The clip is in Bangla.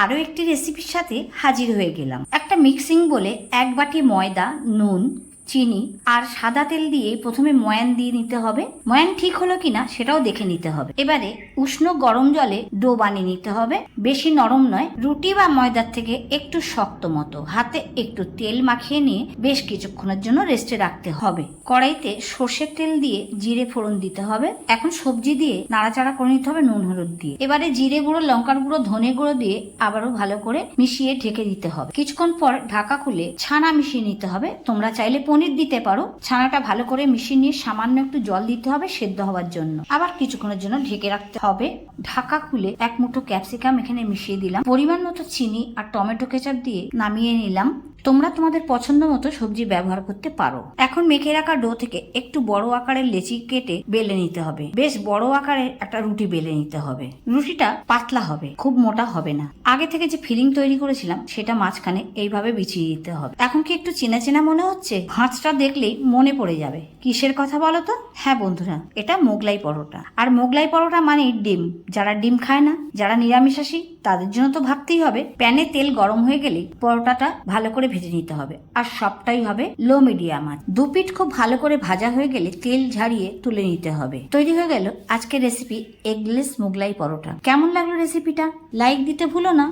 আরো একটি রেসিপির সাথে হাজির হয়ে গেলাম। একটা মিক্সিং বলে 1 বাটি ময়দা, নুন, চিনি আর সাদা তেল দিয়ে প্রথমে ময়ান দিয়ে নিতে হবে। ময়ান ঠিক হলো কিনা সেটাও দেখে নিতে হবে। এবারে উষ্ণ গরম জলে ডো বানিয়ে নিতে হবে। বেশি নরম নয়, রুটি বা ময়দার থেকে একটু শক্ত মতো। হাতে একটু তেল মাখিয়ে নিয়ে বেশ কিছুক্ষণের জন্য রেস্টে রাখতে হবে। কড়াইতে সর্ষের তেল দিয়ে জিরে ফোড়ন দিতে হবে। এখন সবজি দিয়ে নাড়াচাড়া করে নিতে হবে নুন হলুদ দিয়ে। এবারে জিরে গুঁড়ো, লঙ্কার গুঁড়ো, ধনে গুঁড়ো দিয়ে আবারও ভালো করে মিশিয়ে ঢেকে দিতে হবে। কিছুক্ষণ পর ঢাকা খুলে ছানা মিশিয়ে নিতে হবে। তোমরা চাইলে পনির দিতে পারো। ছানাটা ভালো করে মিশিয়ে নিয়ে সামান্য একটু জল দিতে হবে সেদ্ধ হওয়ার জন্য। আবার কিছুক্ষণের জন্য ঢেকে রাখতে হবে। ঢাকা খুলে 1 মুঠো ক্যাপসিকাম এখানে মিশিয়ে দিলাম। পরিমাণ মতো চিনি আর টমেটো কেচাপ দিয়ে নামিয়ে নিলাম। তোমরা তোমাদের পছন্দ মতো সবজি ব্যবহার করতে পারো। এখন মেখে রাখা ডো থেকে একটু বড় আকারের লেচি কেটে বেলে নিতে হবে। বেশ বড় আকারের একটা রুটি বেলে নিতে হবে। রুটিটা পাতলা হবে, খুব মোটা হবে না। আগে থেকে যে ফিলিং তৈরি করেছিলাম সেটা মাঝখানে এইভাবে বিছিয়ে দিতে হবে। এখন কি একটু চেনা চেনা মনে হচ্ছে? ভাঁজটা দেখলেই মনে পড়ে যাবে। কিসের কথা বলো তো? হ্যাঁ বন্ধুরা, এটা মোগলাই পরোটা। আর মোগলাই পরোটা মানে ডিম। যারা ডিম খায় না, যারা নিরামিষাশী, তাদের জন্য তো ভাবতেই হবে। প্যানে তেল গরম হয়ে গেলে পরোটাটা ভালো করে ভেজে নিতে হবে। আর সবটাই হবে লো মিডিয়াম আঁচ। দুপিঠ খুব ভালো করে ভাজা হয়ে গেলে তেল ঝারিয়ে তুলে নিতে হবে। তৈরি হয়ে গেল আজকের রেসিপি এগলেস মোগলাই পরোটা। কেমন লাগলো রেসিপিটা? লাইক দিতে ভুলো না।